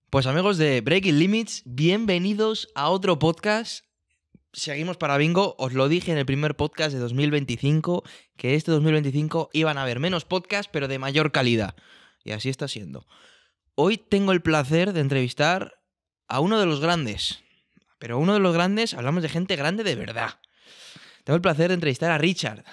Pues amigos de Breaking Limits, bienvenidos a otro podcast. Seguimos para bingo, os lo dije en el primer podcast de 2025, que este 2025 iban a haber menos podcasts, pero de mayor calidad. Y así está siendo. Hoy tengo el placer de entrevistar a uno de los grandes. Pero uno de los grandes, hablamos de gente grande de verdad. Tengo el placer de entrevistar a Richard.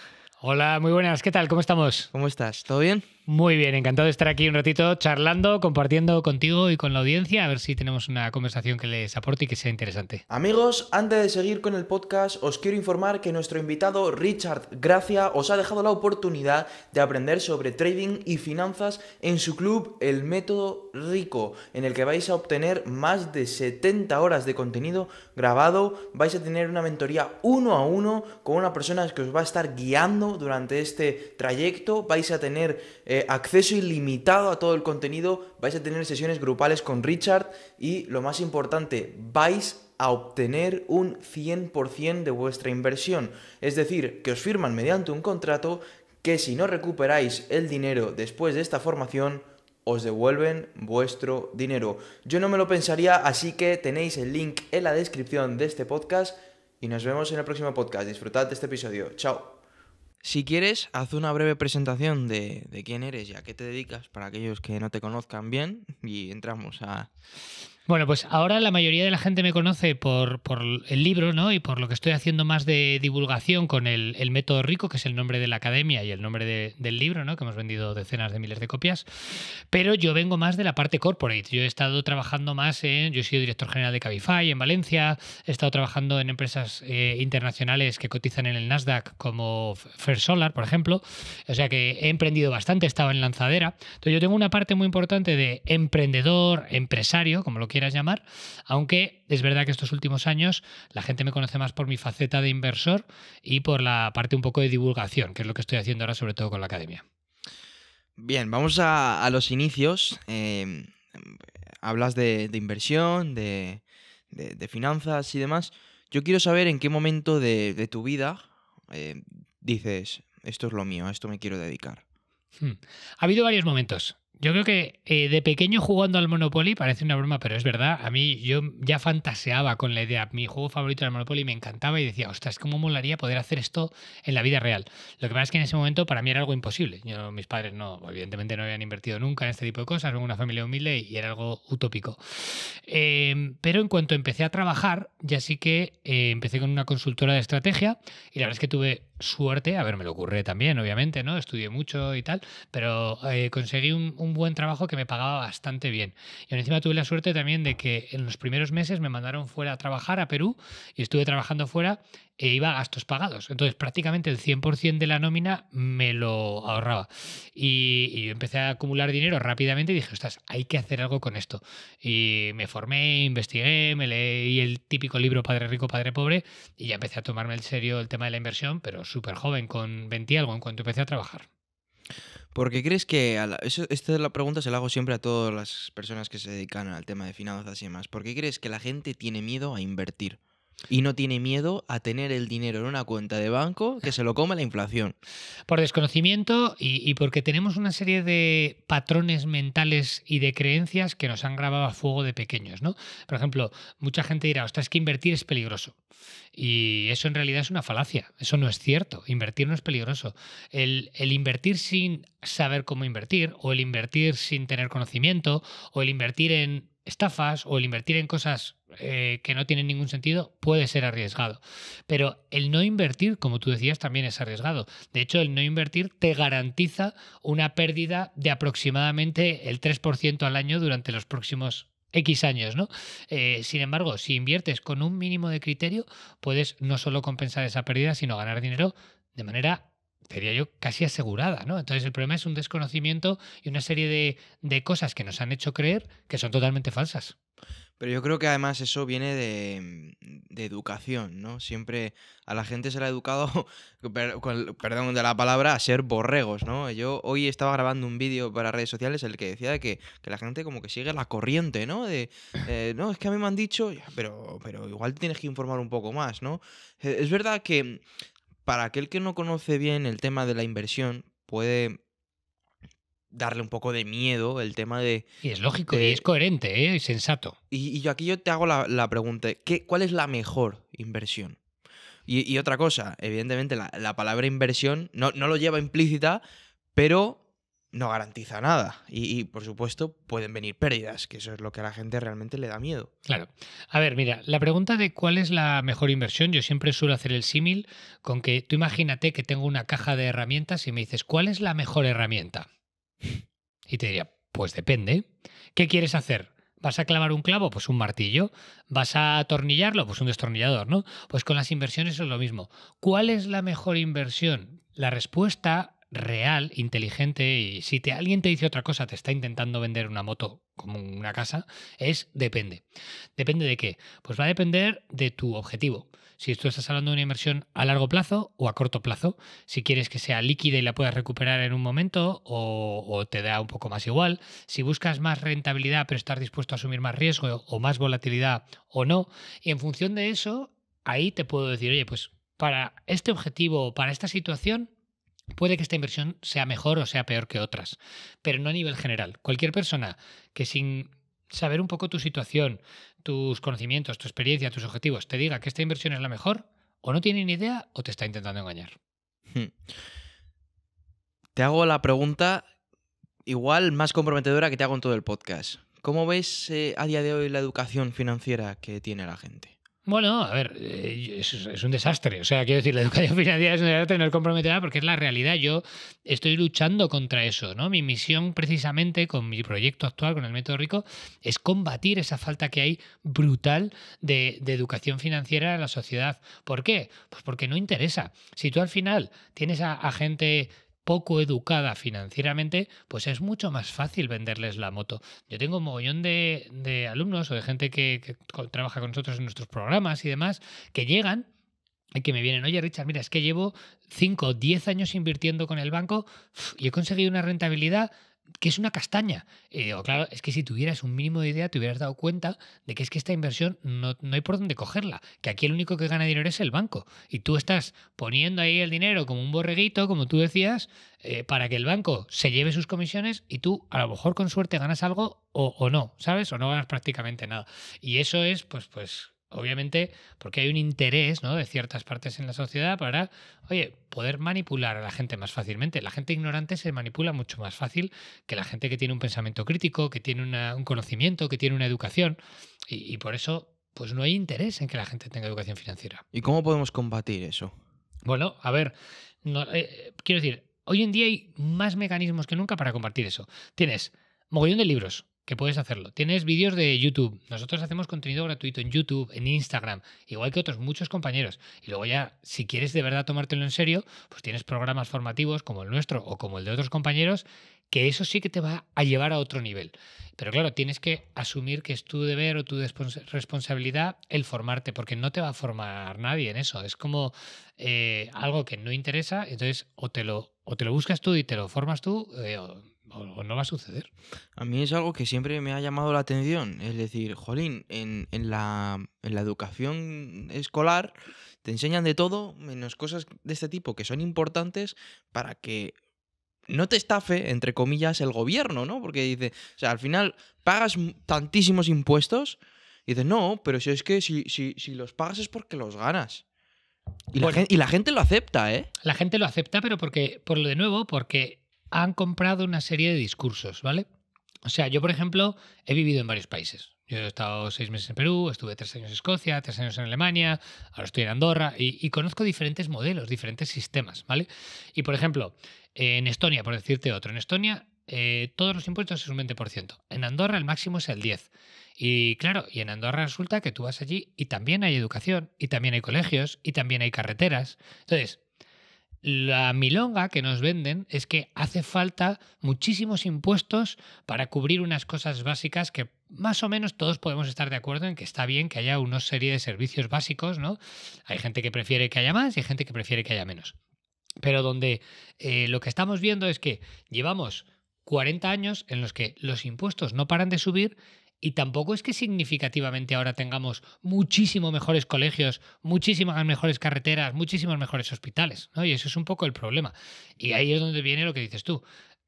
Hola, muy buenas, ¿qué tal? ¿Cómo estamos? ¿Cómo estás? ¿Todo bien? Muy bien, encantado de estar aquí un ratito charlando, compartiendo contigo y con la audiencia, a ver si tenemos una conversación que les aporte y que sea interesante. Amigos, antes de seguir con el podcast, os quiero informar que nuestro invitado Richard Gracia os ha dejado la oportunidad de aprender sobre trading y finanzas en su club El Método Rico, en el que vais a obtener más de 70 horas de contenido grabado, vais a tener una mentoría 1 a 1 con una persona que os va a estar guiando durante este trayecto, vais a tener acceso ilimitado a todo el contenido, vais a tener sesiones grupales con Richard y, lo más importante, vais a obtener un 100% de vuestra inversión. Es decir, que os firman mediante un contrato que, si no recuperáis el dinero después de esta formación, os devuelven vuestro dinero. Yo no me lo pensaría, así que tenéis el link en la descripción de este podcast y nos vemos en el próximo podcast. Disfrutad de este episodio. Chao. Si quieres, haz una breve presentación de quién eres y a qué te dedicas para aquellos que no te conozcan bien y entramos a... Bueno, pues ahora la mayoría de la gente me conoce por el libro, ¿no? Y por lo que estoy haciendo más de divulgación con el Método Rico, que es el nombre de la academia y el nombre del libro, ¿no? Que hemos vendido decenas de miles de copias. Pero yo vengo más de la parte corporate. Yo he estado trabajando más yo he sido director general de Cabify en Valencia, he estado trabajando en empresas internacionales que cotizan en el Nasdaq como First Solar, por ejemplo. O sea que he emprendido bastante, he estado en lanzadera. Entonces yo tengo una parte muy importante de emprendedor, empresario, como lo quieras llamar, aunque es verdad que estos últimos años la gente me conoce más por mi faceta de inversor y por la parte un poco de divulgación, que es lo que estoy haciendo ahora sobre todo con la academia. Bien, vamos a los inicios. Hablas de inversión, de finanzas y demás. Yo quiero saber en qué momento de tu vida dices, esto es lo mío, a esto me quiero dedicar. Ha habido varios momentos. Yo creo que de pequeño jugando al Monopoly, parece una broma, pero es verdad, a mí yo ya fantaseaba con la idea. Mi juego favorito era el Monopoly, me encantaba y decía, ostras, ¿cómo molaría poder hacer esto en la vida real? Lo que pasa es que en ese momento para mí era algo imposible. Mis padres no, evidentemente no habían invertido nunca en este tipo de cosas, vengo de una familia humilde y era algo utópico. Pero en cuanto empecé a trabajar, ya sí que empecé con una consultora de estrategia y la verdad es que tuve suerte, a ver, me lo ocurre también, obviamente, ¿no? Estudié mucho y tal, pero conseguí un buen trabajo que me pagaba bastante bien. Y encima tuve la suerte también de que en los primeros meses me mandaron fuera a trabajar a Perú y estuve trabajando fuera e iba a gastos pagados. Entonces prácticamente el 100% de la nómina me lo ahorraba. Y yo empecé a acumular dinero rápidamente y dije, ostras, hay que hacer algo con esto. Y me formé, investigué, me leí el típico libro Padre Rico, Padre Pobre y ya empecé a tomarme en serio el tema de la inversión, pero súper joven, con 20 y algo, en cuanto empecé a trabajar. ¿Por qué crees que... esta es la pregunta, se la hago siempre a todas las personas que se dedican al tema de finanzas y demás. ¿Por qué crees que la gente tiene miedo a invertir? Y no tiene miedo a tener el dinero en una cuenta de banco que se lo come la inflación. Por desconocimiento y porque tenemos una serie de patrones mentales y de creencias que nos han grabado a fuego de pequeños, ¿no? Por ejemplo, mucha gente dirá, ostras, es que invertir es peligroso. Y eso en realidad es una falacia. Eso no es cierto. Invertir no es peligroso. El invertir sin saber cómo invertir, o el invertir sin tener conocimiento, o el invertir en estafas, o el invertir en cosas que no tienen ningún sentido, puede ser arriesgado. Pero el no invertir, como tú decías, también es arriesgado. De hecho, el no invertir te garantiza una pérdida de aproximadamente el 3% al año durante los próximos X años, ¿no? Sin embargo, si inviertes con un mínimo de criterio, puedes no solo compensar esa pérdida, sino ganar dinero de manera, diría yo, casi asegurada, ¿no? Entonces el problema es un desconocimiento y una serie de cosas que nos han hecho creer que son totalmente falsas. Pero yo creo que además eso viene de educación, ¿no? Siempre a la gente se le ha educado, perdón de la palabra, a ser borregos, ¿no? Yo hoy estaba grabando un vídeo para redes sociales en el que decía que la gente como que sigue la corriente, ¿no? No, es que a mí me han dicho, ya, pero igual te tienes que informar un poco más, ¿no? Es verdad que para aquel que no conoce bien el tema de la inversión, puede darle un poco de miedo el tema de... Y es lógico, y es coherente, ¿eh? Y sensato. Y aquí yo te hago la pregunta, ¿cuál es la mejor inversión? Y otra cosa, evidentemente la palabra inversión no lo lleva implícita, pero no garantiza nada. Y por supuesto pueden venir pérdidas, que eso es lo que a la gente realmente le da miedo. Claro. A ver, mira, la pregunta de cuál es la mejor inversión, yo siempre suelo hacer el símil con que tú imagínate que tengo una caja de herramientas y me dices, ¿cuál es la mejor herramienta? Y te diría, pues depende. ¿Qué quieres hacer? ¿Vas a clavar un clavo? Pues un martillo. ¿Vas a atornillarlo? Pues un destornillador, ¿no? Pues con las inversiones es lo mismo. ¿Cuál es la mejor inversión? La respuesta real, inteligente, y si alguien te dice otra cosa, te está intentando vender una moto como una casa, es depende. ¿Depende de qué? Pues va a depender de tu objetivo. Si tú estás hablando de una inversión a largo plazo o a corto plazo, si quieres que sea líquida y la puedas recuperar en un momento o te da un poco más igual, si buscas más rentabilidad pero estás dispuesto a asumir más riesgo o más volatilidad o no, y en función de eso, ahí te puedo decir, oye, pues para este objetivo, para esta situación, puede que esta inversión sea mejor o sea peor que otras, pero no a nivel general. Cualquier persona que sin saber un poco tu situación, tus conocimientos, tu experiencia, tus objetivos, te diga que esta inversión es la mejor, o no tiene ni idea o te está intentando engañar. Te hago la pregunta igual más comprometedora que te hago en todo el podcast. ¿Cómo ves a día de hoy la educación financiera que tiene la gente? Bueno, a ver, es un desastre. O sea, quiero decir, la educación financiera es un desastre, no es comprometedora porque es la realidad. Yo estoy luchando contra eso, ¿no? Mi misión, precisamente, con mi proyecto actual, con el Método Rico, es combatir esa falta que hay brutal de educación financiera en la sociedad. ¿Por qué? Pues porque no interesa. Si tú al final tienes a gente poco educada financieramente, pues es mucho más fácil venderles la moto. Yo tengo un mogollón de alumnos o de gente que trabaja con nosotros en nuestros programas y demás, que llegan y que me vienen, oye Richard, mira, es que llevo 5 o 10 años invirtiendo con el banco y he conseguido una rentabilidad que es una castaña. Y digo, claro, es que si tuvieras un mínimo de idea te hubieras dado cuenta de que es que esta inversión no hay por dónde cogerla, que aquí el único que gana dinero es el banco y tú estás poniendo ahí el dinero como un borreguito, como tú decías, para que el banco se lleve sus comisiones y tú a lo mejor con suerte ganas algo o no, ¿sabes? O no ganas prácticamente nada. Y eso es pues obviamente porque hay un interés, ¿no?, de ciertas partes en la sociedad para, oye, poder manipular a la gente más fácilmente. La gente ignorante se manipula mucho más fácil que la gente que tiene un pensamiento crítico, que tiene un conocimiento, que tiene una educación. Y por eso, pues no hay interés en que la gente tenga educación financiera. ¿Y cómo podemos combatir eso? Bueno, a ver, quiero decir, hoy en día hay más mecanismos que nunca para combatir eso. Tienes mogollón de libros que puedes hacerlo. Tienes vídeos de YouTube. Nosotros hacemos contenido gratuito en YouTube, en Instagram, igual que otros muchos compañeros. Y luego ya, si quieres de verdad tomártelo en serio, pues tienes programas formativos como el nuestro o como el de otros compañeros, que eso sí que te va a llevar a otro nivel. Pero claro, tienes que asumir que es tu deber o tu responsabilidad el formarte, porque no te va a formar nadie en eso. Es como algo que no interesa, entonces o te lo buscas tú y te lo formas tú, o no va a suceder. A mí es algo que siempre me ha llamado la atención. Es decir, jolín, en la educación escolar te enseñan de todo, menos cosas de este tipo que son importantes para que no te estafe, entre comillas, el gobierno, ¿no? Porque dice, o sea, al final pagas tantísimos impuestos y dices, no, pero si es que si los pagas es porque los ganas. Y la gente lo acepta, ¿eh? La gente lo acepta, pero porque han comprado una serie de discursos, ¿vale? O sea, yo, por ejemplo, he vivido en varios países. Yo he estado 6 meses en Perú, estuve 3 años en Escocia, 3 años en Alemania, ahora estoy en Andorra y conozco diferentes modelos, diferentes sistemas, ¿vale? Y, por ejemplo, en Estonia, por decirte otro, en Estonia todos los impuestos es un 20%. En Andorra el máximo es el 10%. Y claro, y en Andorra resulta que tú vas allí y también hay educación, y también hay colegios, y también hay carreteras. Entonces, la milonga que nos venden es que hace falta muchísimos impuestos para cubrir unas cosas básicas que más o menos todos podemos estar de acuerdo en que está bien que haya una serie de servicios básicos, ¿no? Hay gente que prefiere que haya más y hay gente que prefiere que haya menos. Pero donde lo que estamos viendo es que llevamos 40 años en los que los impuestos no paran de subir y tampoco es que significativamente ahora tengamos muchísimo mejores colegios, muchísimas mejores carreteras, muchísimos mejores hospitales, ¿no? Y eso es un poco el problema. Y ahí es donde viene lo que dices tú.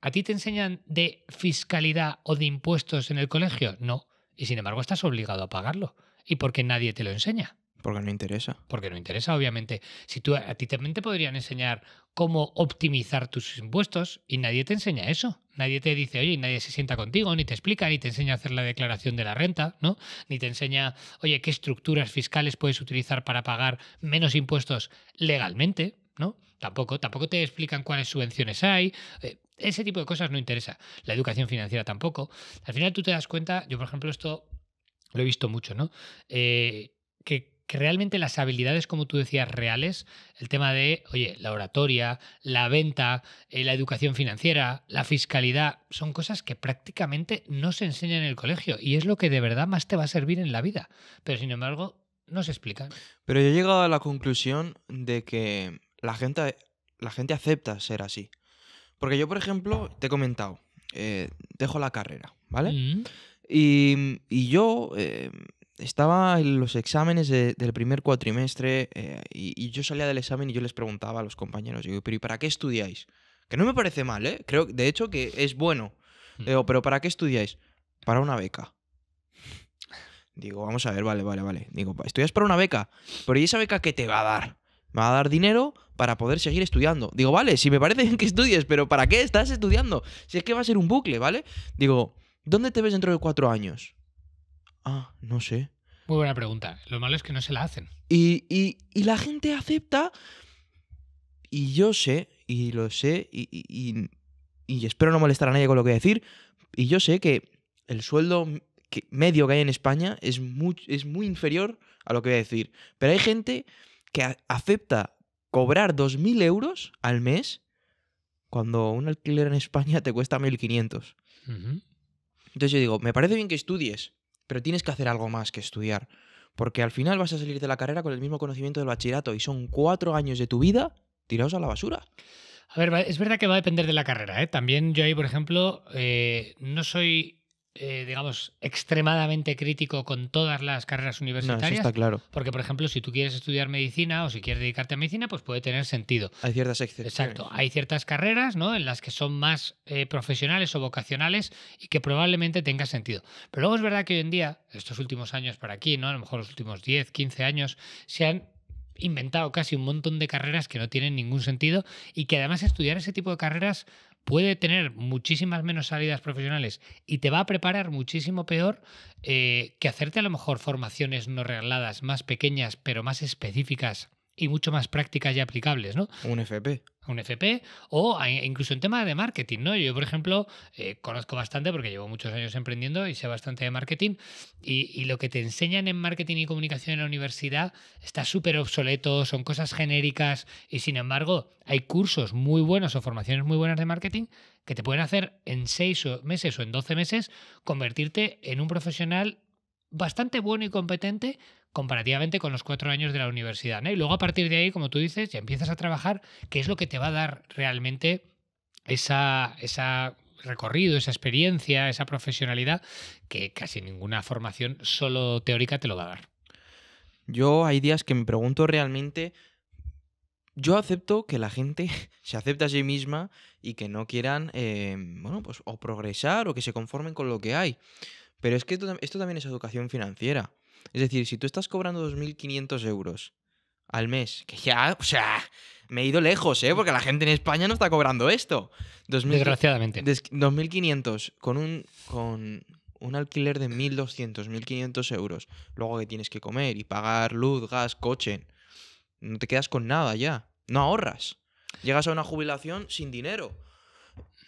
¿A ti te enseñan de fiscalidad o de impuestos en el colegio? No. Y sin embargo estás obligado a pagarlo. ¿Y por qué nadie te lo enseña? Porque no interesa. Porque no interesa, obviamente. Si tú, a ti también te podrían enseñar cómo optimizar tus impuestos y nadie te enseña eso. Nadie te dice, oye, nadie se sienta contigo, ni te explica, ni te enseña a hacer la declaración de la renta, ¿no? Ni te enseña, oye, qué estructuras fiscales puedes utilizar para pagar menos impuestos legalmente, ¿no? Tampoco te explican cuáles subvenciones hay. Ese tipo de cosas no interesa. La educación financiera tampoco. Al final tú te das cuenta, yo por ejemplo esto lo he visto mucho, ¿no? Que realmente las habilidades, como tú decías, reales, el tema de, oye, la oratoria, la venta, la educación financiera, la fiscalidad, son cosas que prácticamente no se enseñan en el colegio y es lo que de verdad más te va a servir en la vida. Pero sin embargo, no se explican. Pero yo he llegado a la conclusión de que la gente acepta ser así. Porque yo, por ejemplo, te he comentado, dejo la carrera, ¿vale? Mm. Y yo estaba en los exámenes del primer cuatrimestre y yo salía del examen y yo les preguntaba a los compañeros, digo, pero ¿y para qué estudiáis? Que no me parece mal, ¿eh? Creo, de hecho, que es bueno. Digo, pero ¿para qué estudiáis? Para una beca. Digo, vamos a ver, vale. Digo, estudias para una beca, pero ¿y esa beca qué te va a dar? Me va a dar dinero para poder seguir estudiando. Digo, vale, si me parece bien que estudies, pero ¿para qué estás estudiando? Si es que va a ser un bucle, ¿vale? Digo, ¿dónde te ves dentro de 4 años? Ah, no sé. Muy buena pregunta. Lo malo es que no se la hacen. Y la gente acepta, y yo sé, y lo sé, y espero no molestar a nadie con lo que voy a decir, y yo sé que el sueldo medio que hay en España es muy inferior a lo que voy a decir. Pero hay gente que acepta cobrar 2.000 euros al mes cuando un alquiler en España te cuesta 1.500. Uh-huh. Entonces yo digo, me parece bien que estudies, pero tienes que hacer algo más que estudiar. Porque al final vas a salir de la carrera con el mismo conocimiento del bachillerato y son 4 años de tu vida tirados a la basura. A ver, es verdad que va a depender de la carrera, ¿eh? También yo ahí, por ejemplo, no soy, digamos, extremadamente crítico con todas las carreras No, eso universitarias. está claro. Porque, por ejemplo, si tú quieres estudiar medicina o si quieres dedicarte a medicina, pues puede tener sentido. Hay ciertas excepciones. Exacto. Hay ciertas carreras, ¿no?, en las que son más profesionales o vocacionales y que probablemente tenga sentido. Pero luego es verdad que hoy en día, estos últimos años para aquí, ¿no?, a lo mejor los últimos 10, 15 años, se han inventado casi un montón de carreras que no tienen ningún sentido y que además estudiar ese tipo de carreras puede tener muchísimas menos salidas profesionales y te va a preparar muchísimo peor que hacerte a lo mejor formaciones no regladas, más pequeñas pero más específicas y mucho más prácticas y aplicables, ¿no? Un FP. Un FP o incluso en tema de marketing, ¿no? Yo, por ejemplo, conozco bastante porque llevo muchos años emprendiendo y sé bastante de marketing y lo que te enseñan en marketing y comunicación en la universidad está súper obsoleto, son cosas genéricas y sin embargo hay cursos muy buenos o formaciones muy buenas de marketing que te pueden hacer en 6 meses o en 12 meses convertirte en un profesional bastante bueno y competente comparativamente con los 4 años de la universidad, ¿no? Y luego a partir de ahí, como tú dices, ya empiezas a trabajar, que es lo que te va a dar realmente esa recorrido, esa experiencia, esa profesionalidad que casi ninguna formación solo teórica te lo va a dar. Yo hay días que me pregunto realmente. Yo acepto que la gente se acepte a sí misma y que no quieran, bueno, pues o progresar o que se conformen con lo que hay. Pero es que esto también es educación financiera. Es decir, si tú estás cobrando 2.500 euros al mes, que ya, o sea, me he ido lejos, ¿eh? Porque la gente en España no está cobrando esto. Desgraciadamente. 2.500 con un alquiler de 1.200, 1.500 euros. Luego que tienes que comer y pagar luz, gas, coche. No te quedas con nada ya. No ahorras. Llegas a una jubilación sin dinero.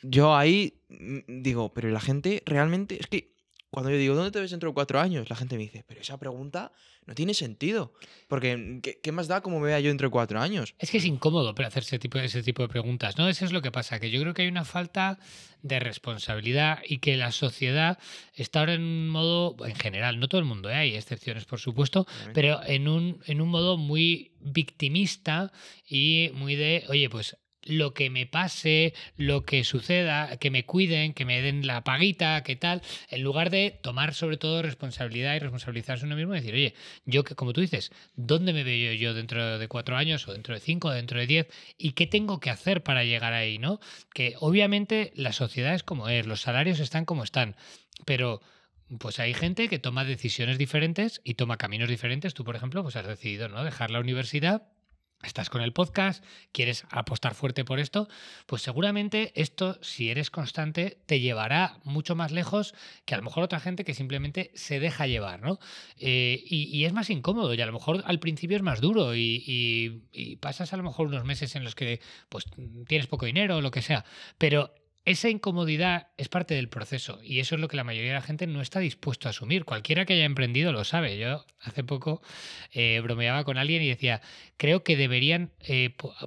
Yo ahí digo, pero la gente realmente... Es que cuando yo digo, ¿dónde te ves dentro de 4 años? La gente me dice, pero esa pregunta no tiene sentido. Porque, ¿qué más da cómo me vea yo dentro de 4 años? Es que es incómodo hacerse ese tipo de preguntas, ¿no? Eso es lo que pasa, que yo creo que hay una falta de responsabilidad y que la sociedad está ahora en un modo, en general, no todo el mundo, hay excepciones por supuesto, Obviamente. pero en un modo muy victimista y muy de, oye, pues lo que me pase, lo que suceda, que me cuiden, que me den la paguita, qué tal, en lugar de tomar sobre todo responsabilidad y responsabilizarse uno mismo y decir, oye, yo que, como tú dices, ¿dónde me veo yo dentro de 4 años o dentro de 5 o dentro de 10? ¿Y qué tengo que hacer para llegar ahí, ¿no? Que obviamente la sociedad es como es, los salarios están como están, pero pues hay gente que toma decisiones diferentes y toma caminos diferentes. Tú, por ejemplo, pues has decidido, ¿no?, dejar la universidad. Estás con el podcast, quieres apostar fuerte por esto, pues seguramente esto, si eres constante, te llevará mucho más lejos que a lo mejor otra gente que simplemente se deja llevar, ¿no? Y es más incómodo y a lo mejor al principio es más duro y pasas a lo mejor unos meses en los que pues tienes poco dinero o lo que sea, pero esa incomodidad es parte del proceso y eso es lo que la mayoría de la gente no está dispuesto a asumir. Cualquiera que haya emprendido lo sabe. Yo hace poco bromeaba con alguien y decía, creo que deberían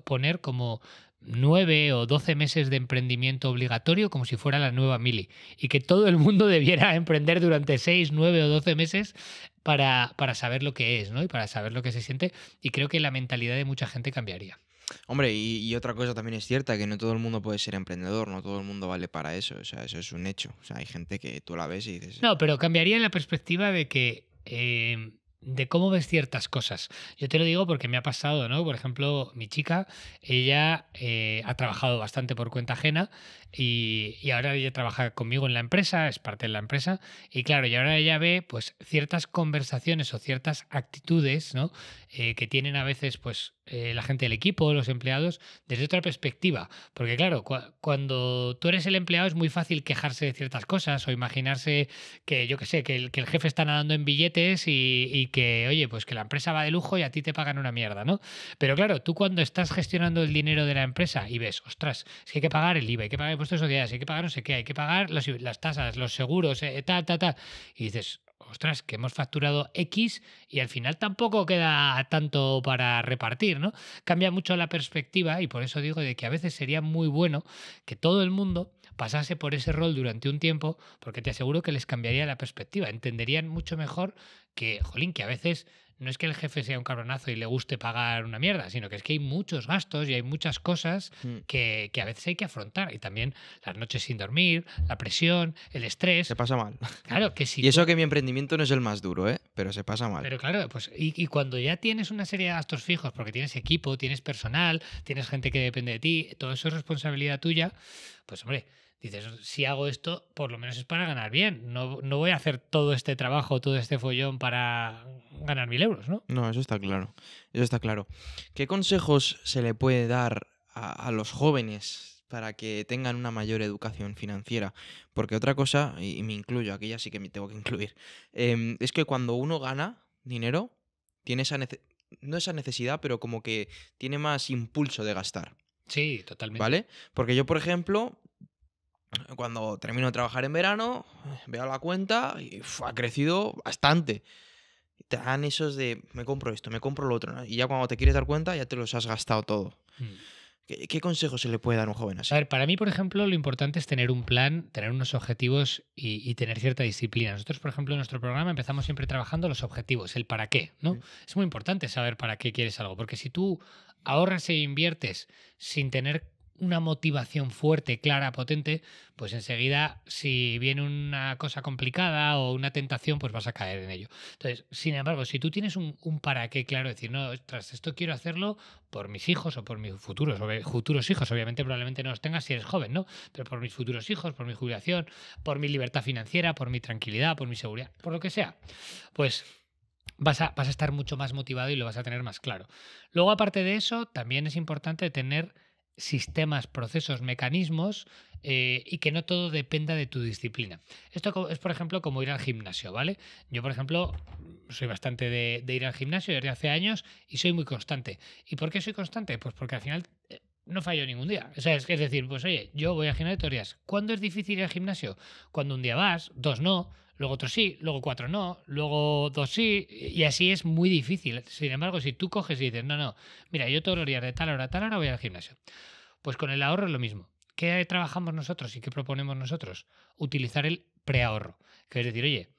poner como 9 o 12 meses de emprendimiento obligatorio como si fuera la nueva mili y que todo el mundo debiera emprender durante 6, 9 o 12 meses para saber lo que es, ¿no? Y para saber lo que se siente, y creo que la mentalidad de mucha gente cambiaría. Hombre, y otra cosa también es cierta, que no todo el mundo puede ser emprendedor, no todo el mundo vale para eso, o sea, eso es un hecho. O sea, hay gente que tú la ves y dices, No, pero cambiaría la perspectiva de que de cómo ves ciertas cosas. Yo te lo digo porque me ha pasado, ¿no? Por ejemplo, mi chica, ella ha trabajado bastante por cuenta ajena y ahora ella trabaja conmigo en la empresa, es parte de la empresa, y claro, y ahora ella ve pues ciertas conversaciones o ciertas actitudes, ¿no?, que tienen a veces pues la gente del equipo, los empleados, desde otra perspectiva. Porque claro, cuando tú eres el empleado es muy fácil quejarse de ciertas cosas o imaginarse que, yo qué sé, que el jefe está nadando en billetes y que, oye, pues que la empresa va de lujo y a ti te pagan una mierda, ¿no? Pero claro, tú cuando estás gestionando el dinero de la empresa y ves, ostras, es que hay que pagar el IVA, hay que pagar impuestos de sociedades, hay que pagar no sé qué, hay que pagar las tasas, los seguros, tal, y dices, ostras, que hemos facturado X y al final tampoco queda tanto para repartir, ¿no? Cambia mucho la perspectiva y por eso digo de que a veces sería muy bueno que todo el mundo pasase por ese rol durante un tiempo, porque te aseguro que les cambiaría la perspectiva. Entenderían mucho mejor que, jolín, que a veces no es que el jefe sea un cabronazo y le guste pagar una mierda, sino que es que hay muchos gastos y hay muchas cosas "Mm, que a veces hay que afrontar. Y también las noches sin dormir, la presión, el se estrés. pasa mal". Claro, que si Y tú... eso que mi emprendimiento no es el más duro, ¿eh? Pero se pasa mal. Pero claro, pues y cuando ya tienes una serie de gastos fijos, porque tienes equipo, tienes personal, tienes gente que depende de ti, todo eso es responsabilidad tuya, pues hombre, dices, si hago esto, por lo menos es para ganar bien. No voy a hacer todo este trabajo, todo este follón para ganar 1.000 euros, ¿no? No, eso está claro. Eso está claro. ¿Qué consejos se le puede dar a los jóvenes para que tengan una mayor educación financiera? Porque otra cosa, y me incluyo, aquí ya sí que me tengo que incluir, es que cuando uno gana dinero, tiene no esa necesidad, pero como que tiene más impulso de gastar, Sí, totalmente. ¿vale? Porque yo, por ejemplo, cuando termino de trabajar en verano, veo la cuenta y ha crecido bastante. Te dan esos de me compro esto, me compro lo otro, ¿no? Y ya cuando te quieres dar cuenta, ya te los has gastado todo. Mm. ¿Qué consejo se le puede dar a un joven A así? ver, para mí, por ejemplo, lo importante es tener un plan, tener unos objetivos y tener cierta disciplina. Nosotros, por ejemplo, en nuestro programa empezamos siempre trabajando los objetivos, el para qué, ¿no? Mm. Es muy importante saber para qué quieres algo, porque si tú ahorras e inviertes sin tener una motivación fuerte, clara, potente, pues enseguida, si viene una cosa complicada o una tentación, pues vas a caer en ello. Entonces, sin embargo, si tú tienes un para qué claro, decir, no, ostras, esto quiero hacerlo por mis hijos o por mis futuros hijos, obviamente probablemente no los tengas si eres joven, ¿no? Pero por mis futuros hijos, por mi jubilación, por mi libertad financiera, por mi tranquilidad, por mi seguridad, por lo que sea, pues vas a estar mucho más motivado y lo vas a tener más claro. Luego, aparte de eso, también es importante tener sistemas, procesos, mecanismos y que no todo dependa de tu disciplina. Esto es, por ejemplo, como ir al gimnasio, ¿vale? Yo, por ejemplo, soy bastante de ir al gimnasio desde hace años y soy muy constante. ¿Y por qué soy constante? Pues porque al final no fallo ningún día. O sea, es decir, pues oye, yo voy al gimnasio todos los días. ¿Cuándo es difícil ir al gimnasio? Cuando un día vas, 2 no, luego otro sí, luego 4 no, luego 2 sí, y así es muy difícil. Sin embargo, si tú coges y dices, no, mira, yo todos los días de tal hora a tal hora voy al gimnasio. Pues con el ahorro es lo mismo. ¿Qué trabajamos nosotros y qué proponemos nosotros? Utilizar el preahorro. Que es decir, oye,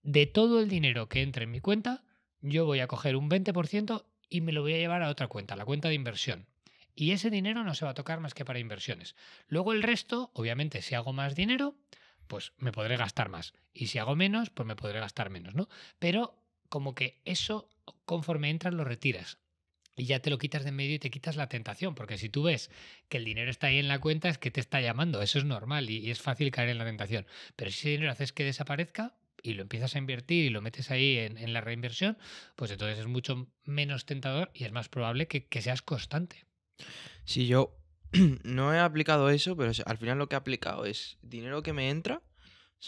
de todo el dinero que entre en mi cuenta, yo voy a coger un 20% y me lo voy a llevar a otra cuenta, la cuenta de inversión. Y ese dinero no se va a tocar más que para inversiones. Luego el resto, obviamente, si hago más dinero, pues me podré gastar más. Y si hago menos, pues me podré gastar menos, ¿no? Pero como que eso, conforme entras, lo retiras. Y ya te lo quitas de en medio y te quitas la tentación. Porque si tú ves que el dinero está ahí en la cuenta, es que te está llamando. Eso es normal y es fácil caer en la tentación. Pero si ese dinero haces que desaparezca y lo empiezas a invertir y lo metes ahí en la reinversión, pues entonces es mucho menos tentador y es más probable que seas constante. Si yo no he aplicado eso, pero al final lo que he aplicado es dinero que me entra,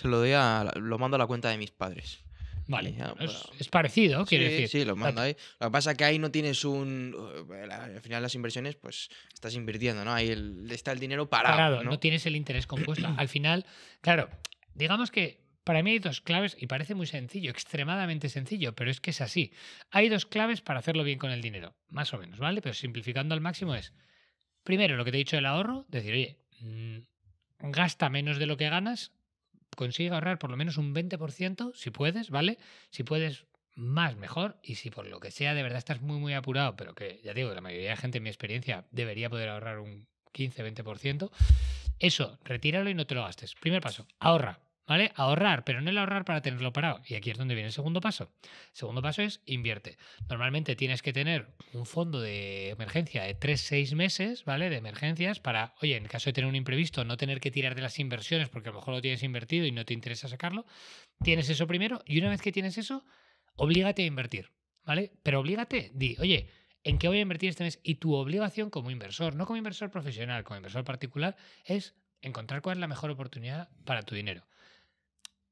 lo mando a la cuenta de mis padres. Vale, Y ya, es parecido, quiero sí, decir. sí, lo mando ahí. Lo que pasa es que ahí no tienes al final las inversiones, pues estás invirtiendo, ¿no? Ahí está el dinero parado, No ¿no? tienes el interés compuesto. Al final, claro, digamos que para mí hay dos claves y parece muy sencillo, extremadamente sencillo, pero es que es así. Hay dos claves para hacerlo bien con el dinero, más o menos, ¿vale? Pero simplificando al máximo es, primero, lo que te he dicho del ahorro, decir, oye, gasta menos de lo que ganas, consigue ahorrar por lo menos un 20%, si puedes, ¿vale? Si puedes más, mejor. Y si por lo que sea de verdad estás muy, muy apurado, pero que ya digo, la mayoría de gente en mi experiencia debería poder ahorrar un 15-20%, eso, retíralo y no te lo gastes. Primer paso, ahorra. ¿Vale? Ahorrar, pero no el ahorrar para tenerlo parado. Y aquí es donde viene el segundo paso. El segundo paso es invierte. Normalmente tienes que tener un fondo de emergencia de 3-6 meses, ¿vale? De emergencias para, oye, en caso de tener un imprevisto, no tener que tirar de las inversiones porque a lo mejor lo tienes invertido y no te interesa sacarlo. Tienes eso primero y una vez que tienes eso, oblígate a invertir, ¿vale? Pero oblígate, oye, ¿en qué voy a invertir este mes? Y tu obligación como inversor, no como inversor profesional, como inversor particular, es encontrar cuál es la mejor oportunidad para tu dinero.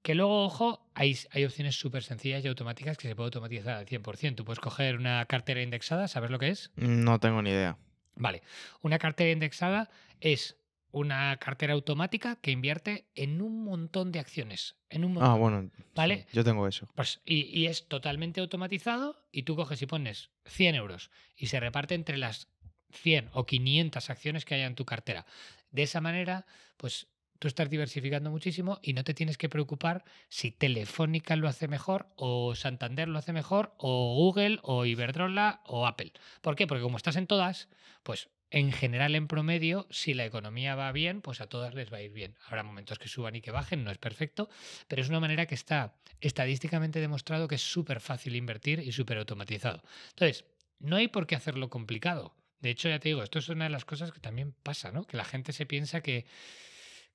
Que luego, ojo, hay opciones súper sencillas y automáticas que se puede automatizar al 100%. Tú puedes coger una cartera indexada, ¿sabes lo que es? No tengo ni idea. Vale, una cartera indexada es una cartera automática que invierte en un montón de acciones. En un montón, bueno, ¿vale? Sí, yo tengo eso. Pues, y es totalmente automatizado y tú coges y pones 100 euros y se reparte entre las 100 o 500 acciones que haya en tu cartera. De esa manera, pues tú estás diversificando muchísimo y no te tienes que preocupar si Telefónica lo hace mejor o Santander lo hace mejor o Google o Iberdrola o Apple. ¿Por qué? Porque como estás en todas, pues en general, en promedio, si la economía va bien, pues a todas les va a ir bien. Habrá momentos que suban y que bajen, no es perfecto, pero es una manera que está estadísticamente demostrado que es súper fácil invertir y súper automatizado. Entonces, no hay por qué hacerlo complicado. De hecho, ya te digo, esto es una de las cosas que también pasa, ¿no? Que la gente se piensa que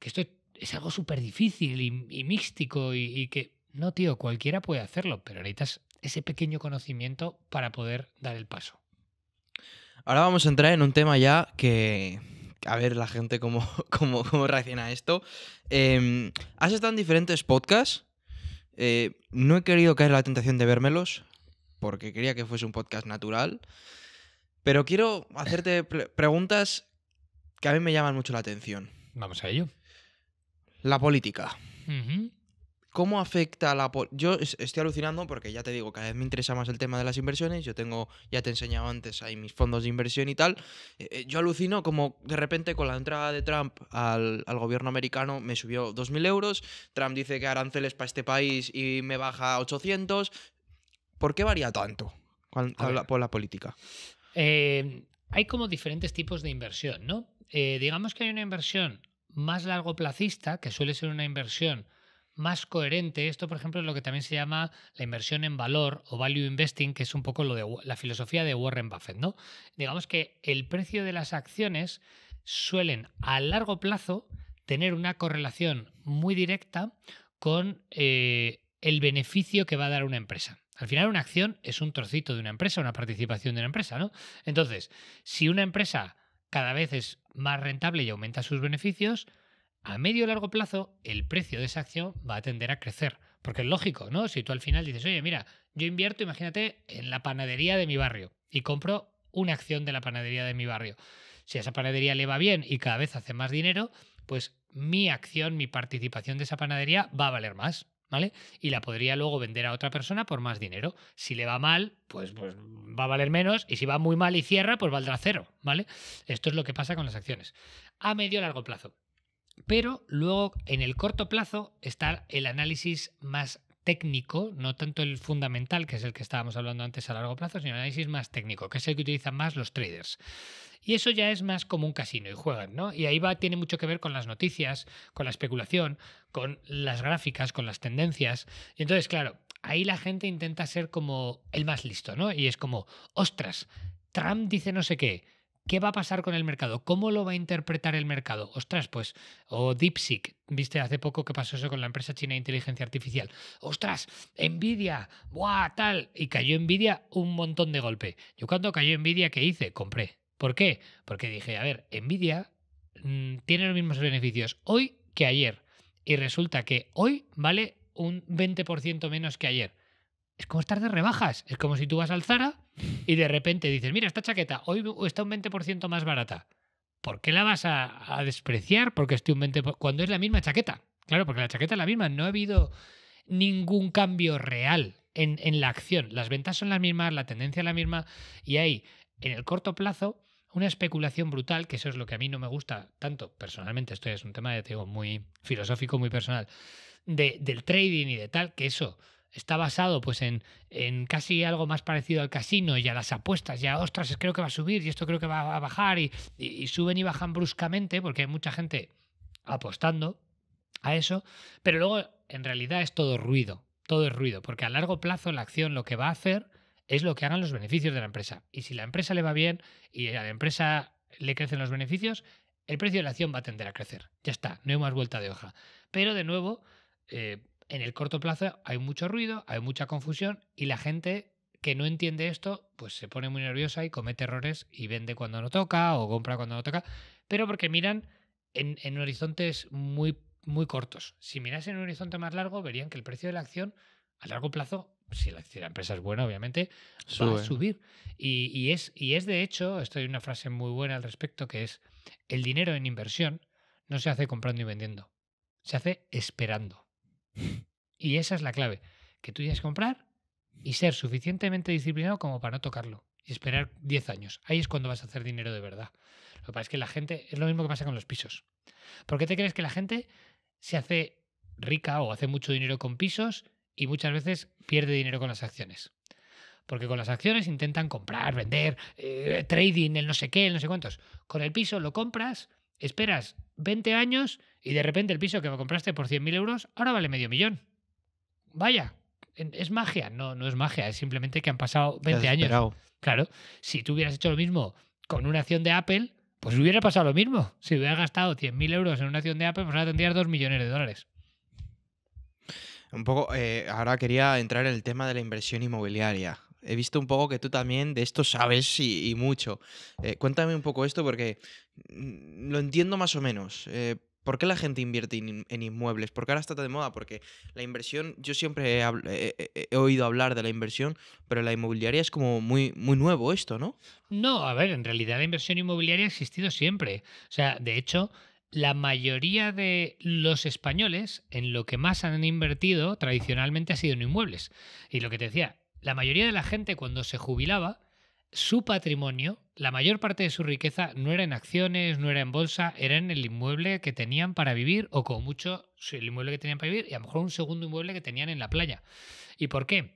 esto es algo súper difícil y místico y que no, tío, cualquiera puede hacerlo, pero necesitas ese pequeño conocimiento para poder dar el paso. Ahora vamos a entrar en un tema ya que... A ver la gente cómo reacciona a esto. Has estado en diferentes podcasts. No he querido caer en la tentación de vérmelos porque quería que fuese un podcast natural. Pero quiero hacerte preguntas que a mí me llaman mucho la atención. Vamos a ello. La política. Uh-huh. ¿Cómo afecta la política? Yo estoy alucinando porque ya te digo, cada vez me interesa más el tema de las inversiones. Yo tengo, ya te he enseñado antes ahí mis fondos de inversión y tal. Yo alucino como de repente con la entrada de Trump al gobierno americano me subió 2.000 euros. Trump dice que aranceles para este país y me baja 800. ¿Por qué varía tanto por la política? Hay como diferentes tipos de inversión, ¿no? Digamos que hay una inversión más largoplacista, que suele ser una inversión más coherente. Esto, por ejemplo, es lo que también se llama la inversión en valor o value investing, que es un poco lo de la filosofía de Warren Buffett, ¿no? Digamos que el precio de las acciones suelen a largo plazo tener una correlación muy directa con el beneficio que va a dar una empresa. Al final una acción es un trocito de una empresa, una participación de una empresa, ¿no? Entonces, si una empresa cada vez es más rentable y aumenta sus beneficios, a medio o largo plazo el precio de esa acción va a tender a crecer. Porque es lógico, ¿no? Si tú al final dices, oye, mira, yo invierto, imagínate, en la panadería de mi barrio y compro una acción de la panadería de mi barrio. Si a esa panadería le va bien y cada vez hace más dinero, pues mi acción, mi participación de esa panadería va a valer más. ¿Vale? Y la podría luego vender a otra persona por más dinero. Si le va mal, pues va a valer menos, y si va muy mal y cierra, pues valdrá cero, ¿vale? Esto es lo que pasa con las acciones. A medio o largo plazo. Pero luego, en el corto plazo, está el análisis más técnico, no tanto el fundamental, que es el que estábamos hablando antes a largo plazo, sino el análisis más técnico, que es el que utilizan más los traders. Y eso ya es más como un casino y juegan, ¿no? Y ahí tiene mucho que ver con las noticias, con la especulación, con las gráficas, con las tendencias. Y entonces, claro, ahí la gente intenta ser como el más listo, ¿no? Y es como, ostras, Trump dice no sé qué. ¿Qué va a pasar con el mercado? ¿Cómo lo va a interpretar el mercado? Ostras, pues, o DeepSeek, viste hace poco que pasó eso con la empresa china de inteligencia artificial. Ostras, Nvidia, ¡buah, tal! Y cayó Nvidia un montón de golpe. Yo cuando cayó Nvidia, ¿qué hice? Compré. ¿Por qué? Porque dije, a ver, Nvidia tiene los mismos beneficios hoy que ayer. Y resulta que hoy vale un 20% menos que ayer. Es como estar de rebajas. Es como si tú vas al Zara y de repente dices, mira, esta chaqueta hoy está un 20% más barata. ¿Por qué la vas a despreciar? Porque esté un 20%, cuando es la misma chaqueta. Claro, porque la chaqueta es la misma. No ha habido ningún cambio real en la acción. Las ventas son las mismas, la tendencia es la misma. Y hay, en el corto plazo, una especulación brutal, que eso es lo que a mí no me gusta tanto personalmente. Esto es un tema, te digo, muy filosófico, muy personal, del trading y de tal, que eso está basado pues en casi algo más parecido al casino y a las apuestas. Ya, ostras, creo que va a subir y esto creo que va a bajar y suben y bajan bruscamente porque hay mucha gente apostando a eso, pero luego en realidad es todo ruido, todo es ruido, porque a largo plazo la acción lo que va a hacer es lo que hagan los beneficios de la empresa. Y si la empresa le va bien y a la empresa le crecen los beneficios, el precio de la acción va a tender a crecer. Ya está, no hay más vuelta de hoja. Pero de nuevo, en el corto plazo hay mucho ruido, hay mucha confusión y la gente que no entiende esto, pues se pone muy nerviosa y comete errores y vende cuando no toca o compra cuando no toca, pero porque miran en horizontes muy cortos. Si mirasen en un horizonte más largo, verían que el precio de la acción a largo plazo, si la empresa es buena, obviamente, va a subir. Y es de hecho, esto hay una frase muy buena al respecto, que es, el dinero en inversión no se hace comprando y vendiendo, se hace esperando. Y esa es la clave, que tú tienes que comprar y ser suficientemente disciplinado como para no tocarlo y esperar 10 años. Ahí es cuando vas a hacer dinero de verdad. Lo que pasa es que la gente, es lo mismo que pasa con los pisos. ¿Por qué te crees que la gente se hace rica o hace mucho dinero con pisos y muchas veces pierde dinero con las acciones? Porque con las acciones intentan comprar, vender, trading, el no sé qué, el no sé cuántos. Con el piso lo compras, esperas 20 años y de repente el piso que compraste por 100.000 euros ahora vale medio millón. Vaya, ¿es magia? No, no es magia, es simplemente que han pasado 20 años. Claro, si tú hubieras hecho lo mismo con una acción de Apple, pues hubiera pasado lo mismo. Si hubieras gastado 100.000 euros en una acción de Apple, pues ahora tendrías 2 millones de dólares. Un poco, ahora quería entrar en el tema de la inversión inmobiliaria. He visto un poco que tú también de esto sabes y mucho. Cuéntame un poco esto porque lo entiendo más o menos. ¿Por qué la gente invierte en inmuebles? ¿Por qué ahora está tan de moda? Porque la inversión, yo siempre he oído hablar de la inversión, pero la inmobiliaria es como muy nuevo esto, ¿no? No, a ver, en realidad la inversión inmobiliaria ha existido siempre. O sea, de hecho, la mayoría de los españoles en lo que más han invertido tradicionalmente ha sido en inmuebles. Y lo que te decía, la mayoría de la gente cuando se jubilaba, su patrimonio, la mayor parte de su riqueza no era en acciones, no era en bolsa, era en el inmueble que tenían para vivir o como mucho el inmueble que tenían para vivir y a lo mejor un segundo inmueble que tenían en la playa. ¿Y por qué?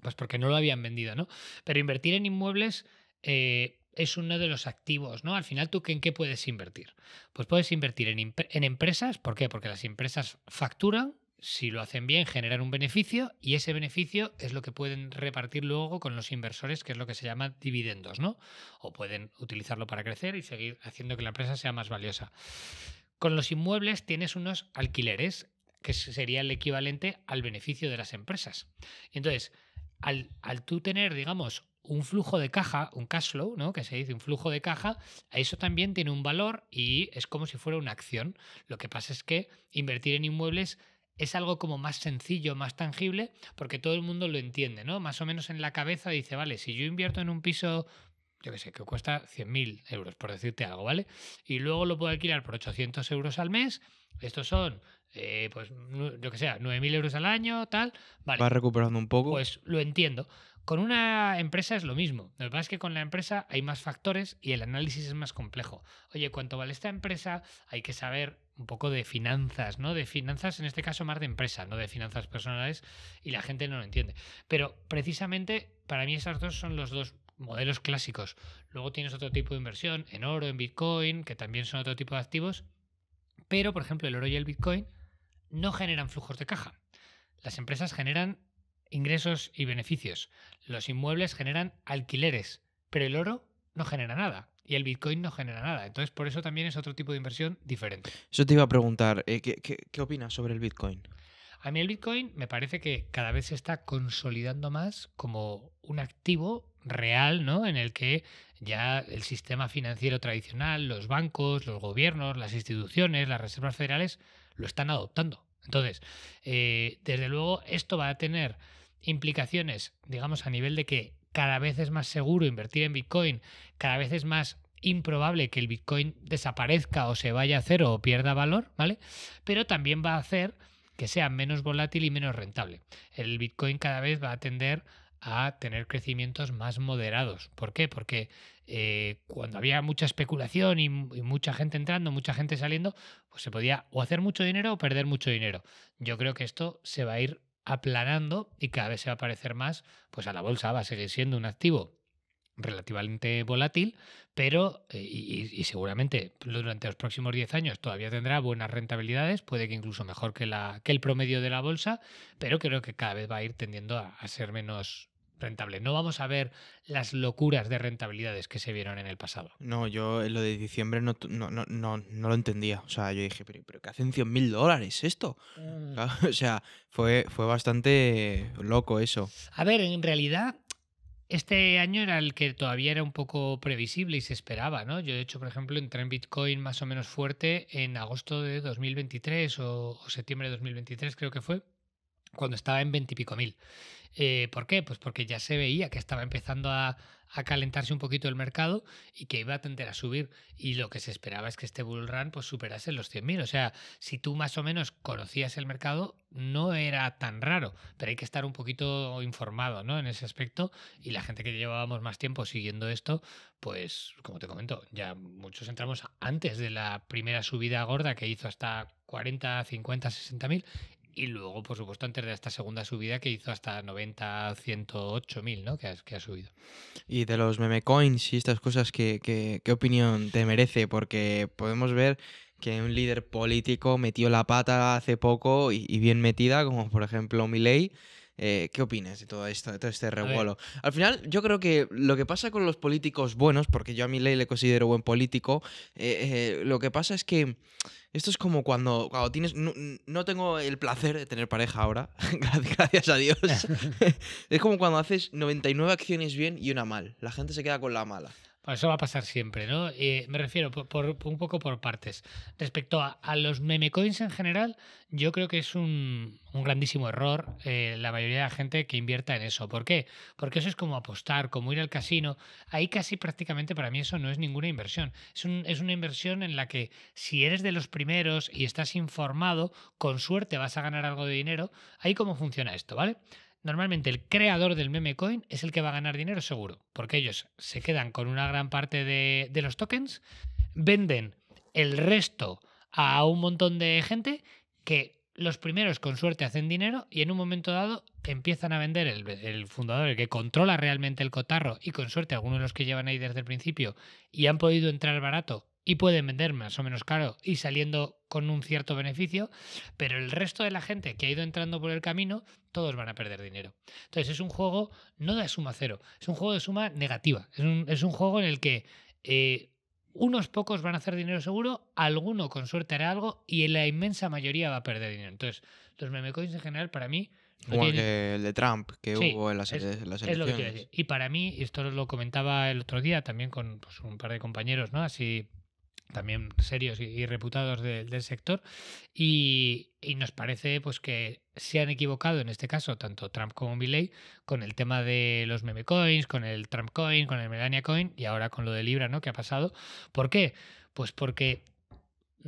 Pues porque no lo habían vendido, ¿no? Pero invertir en inmuebles es uno de los activos, ¿no? Al final, ¿tú en qué puedes invertir? Pues puedes invertir en empresas. ¿Por qué? Porque las empresas facturan, si lo hacen bien, generan un beneficio y ese beneficio es lo que pueden repartir luego con los inversores, que es lo que se llama dividendos, ¿no? O pueden utilizarlo para crecer y seguir haciendo que la empresa sea más valiosa. Con los inmuebles tienes unos alquileres, que sería el equivalente al beneficio de las empresas. Y entonces, al tú tener, digamos, un flujo de caja, un cash flow, ¿no? Que se dice un flujo de caja, eso también tiene un valor y es como si fuera una acción. Lo que pasa es que invertir en inmuebles es algo como más sencillo, más tangible, porque todo el mundo lo entiende, ¿no? Más o menos en la cabeza dice, vale, si yo invierto en un piso, yo qué sé, que cuesta 100.000 euros, por decirte algo, ¿vale? Y luego lo puedo alquilar por 800 euros al mes, estos son pues yo que sé, 9.000 euros al año, tal, vale, Va recuperando un poco. pues lo entiendo. Con una empresa es lo mismo. Lo que pasa es que con la empresa hay más factores y el análisis es más complejo. Oye, ¿cuánto vale esta empresa? Hay que saber un poco de finanzas, ¿no? De finanzas, en este caso más de empresa, no de finanzas personales, y la gente no lo entiende. Pero precisamente para mí esos dos son los dos modelos clásicos. Luego tienes otro tipo de inversión en oro, en Bitcoin, que también son otro tipo de activos. Pero, por ejemplo, el oro y el Bitcoin no generan flujos de caja. Las empresas generan ingresos y beneficios. Los inmuebles generan alquileres, pero el oro no genera nada y el Bitcoin no genera nada. Entonces, por eso también es otro tipo de inversión diferente. Eso te iba a preguntar, ¿qué opinas sobre el Bitcoin? A mí el Bitcoin me parece que cada vez se está consolidando más como un activo real, ¿no? En el que ya el sistema financiero tradicional, los bancos, los gobiernos, las instituciones, las reservas federales lo están adoptando. Entonces, desde luego, esto va a tener implicaciones, digamos, a nivel de que cada vez es más seguro invertir en Bitcoin, cada vez es más improbable que el Bitcoin desaparezca o se vaya a cero o pierda valor, ¿vale? Pero también va a hacer que sea menos volátil y menos rentable. El Bitcoin cada vez va a tender a tener crecimientos más moderados. ¿Por qué? Porque cuando había mucha especulación y mucha gente entrando, mucha gente saliendo, pues se podía o hacer mucho dinero o perder mucho dinero. Yo creo que esto se va a ir aplanando y cada vez se va a parecer más pues a la bolsa. Va a seguir siendo un activo relativamente volátil, pero y seguramente durante los próximos 10 años todavía tendrá buenas rentabilidades, puede que incluso mejor que el promedio de la bolsa, pero creo que cada vez va a ir tendiendo a ser menos rentable. No vamos a ver las locuras de rentabilidades que se vieron en el pasado. No, yo en lo de diciembre no lo entendía. O sea, yo dije, ¿pero qué hacen $100.000 esto? O sea, fue bastante loco eso. A ver, en realidad este año era el que todavía era un poco previsible y se esperaba, ¿no? Yo, de hecho, por ejemplo, entré en Bitcoin más o menos fuerte en agosto de 2023 o septiembre de 2023, creo que fue, cuando estaba en 20 y pico mil. ¿Por qué? Pues porque ya se veía que estaba empezando a calentarse un poquito el mercado y que iba a tender a subir. Y lo que se esperaba es que este bull run pues, superase los 100.000. O sea, si tú más o menos conocías el mercado, no era tan raro. Pero hay que estar un poquito informado, ¿no? En ese aspecto. Y la gente que llevábamos más tiempo siguiendo esto, pues, como te comento, ya muchos entramos antes de la primera subida gorda que hizo hasta 40, 50, 60.000. Y luego, por supuesto, antes de esta segunda subida que hizo hasta 90, 108.000, ¿no? Que ha subido. Y de los meme coins y estas cosas, ¿qué opinión te merece? Porque podemos ver que un líder político metió la pata hace poco y bien metida, como por ejemplo Milei. ¿Qué opinas de todo esto, de todo este revuelo? Al final, yo creo que lo que pasa con los políticos buenos, porque yo a Milei le considero buen político, lo que pasa es que esto es como cuando tienes... No tengo el placer de tener pareja ahora, gracias a Dios. Es como cuando haces 99 acciones bien y una mal. La gente se queda con la mala. Pues eso va a pasar siempre, ¿no? Me refiero un poco por partes. Respecto a los meme coins en general, yo creo que es un grandísimo error la mayoría de la gente que invierta en eso. ¿Por qué? Porque eso es como apostar, como ir al casino. Ahí casi prácticamente para mí eso no es ninguna inversión. Es una inversión en la que si eres de los primeros y estás informado, con suerte vas a ganar algo de dinero. Ahí cómo funciona esto, ¿vale? Normalmente el creador del meme coin es el que va a ganar dinero seguro, porque ellos se quedan con una gran parte de los tokens, venden el resto a un montón de gente que los primeros con suerte hacen dinero y en un momento dado empiezan a vender el fundador, el que controla realmente el cotarro y con suerte algunos de los que llevan ahí desde el principio y han podido entrar barato y pueden vender más o menos caro y saliendo con un cierto beneficio, pero el resto de la gente que ha ido entrando por el camino, todos van a perder dinero. Entonces es un juego no de suma cero, es un juego de suma negativa. Es un juego en el que unos pocos van a hacer dinero seguro, alguno con suerte hará algo y la inmensa mayoría va a perder dinero. Entonces los meme coins en general para mí... Como el de Trump que Sí, hubo en las elecciones. es lo que quiero decir. Y para mí, y esto lo comentaba el otro día también con pues, un par de compañeros, ¿no? Así también serios y reputados del sector, y nos parece pues que se han equivocado en este caso tanto Trump como Milei con el tema de los meme coins, con el Trump coin, con el Melania coin y ahora con lo de Libra, ¿no? Que ha pasado. ¿Por qué? Pues porque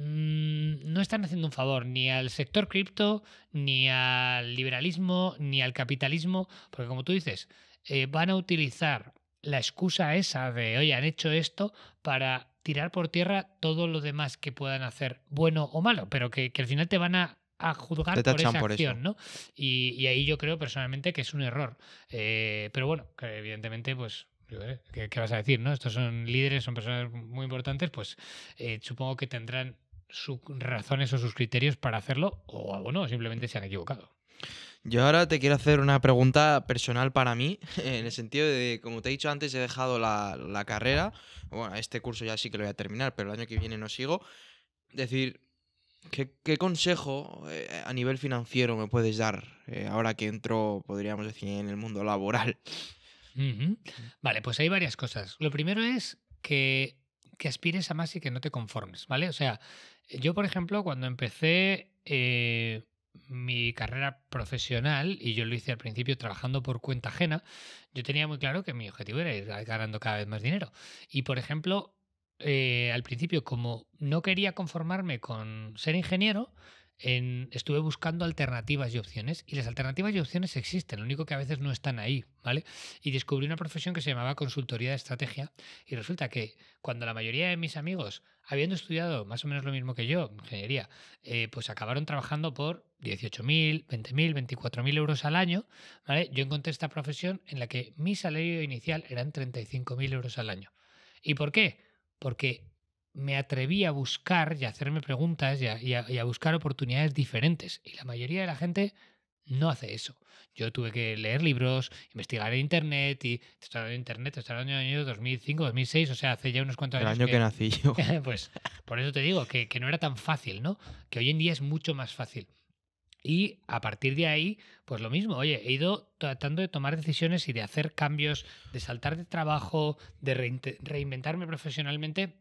no están haciendo un favor ni al sector cripto, ni al liberalismo, ni al capitalismo, porque como tú dices, van a utilizar la excusa esa de, oye, han hecho esto para tirar por tierra todo lo demás que puedan hacer, bueno o malo, pero que al final te van a juzgar Te por tachan esa por eso. acción, ¿no? Y ahí yo creo personalmente que es un error. Pero bueno, que evidentemente, pues, yo qué sé, ¿qué vas a decir, no? Estos son líderes, son personas muy importantes, pues supongo que tendrán sus razones o sus criterios para hacerlo, o bueno, simplemente se han equivocado. Yo ahora te quiero hacer una pregunta personal para mí, en el sentido de, como te he dicho antes, he dejado la carrera. Bueno, este curso ya sí que lo voy a terminar, pero el año que viene no sigo. Decir, ¿qué consejo a nivel financiero me puedes dar ahora que entro, podríamos decir, en el mundo laboral? Ujú. Vale, pues hay varias cosas. Lo primero es que aspires a más y que no te conformes, ¿vale? O sea, yo, por ejemplo, cuando empecé mi carrera profesional, y yo lo hice al principio trabajando por cuenta ajena, yo tenía muy claro que mi objetivo era ir ganando cada vez más dinero. Y, por ejemplo, al principio, como no quería conformarme con ser ingeniero, estuve buscando alternativas y opciones. Y las alternativas y opciones existen, lo único que a veces no están ahí, ¿vale? Y descubrí una profesión que se llamaba consultoría de estrategia. Y resulta que cuando la mayoría de mis amigos, habiendo estudiado más o menos lo mismo que yo, ingeniería, pues acabaron trabajando por 18.000, 20.000, 24.000 euros al año, ¿vale? Yo encontré esta profesión en la que mi salario inicial eran 35.000 euros al año. ¿Y por qué? Porque me atreví a buscar y a hacerme preguntas y a buscar oportunidades diferentes. Y la mayoría de la gente no hace eso. Yo tuve que leer libros, investigar en internet, y te estoy hablando de internet, te estoy hablando del año 2005, 2006, o sea, hace ya unos cuantos El años año que nací yo. pues por eso te digo que no era tan fácil, ¿no? Que hoy en día es mucho más fácil. Y a partir de ahí, pues lo mismo, oye, he ido tratando de tomar decisiones y de hacer cambios, de saltar de trabajo, de reinventarme profesionalmente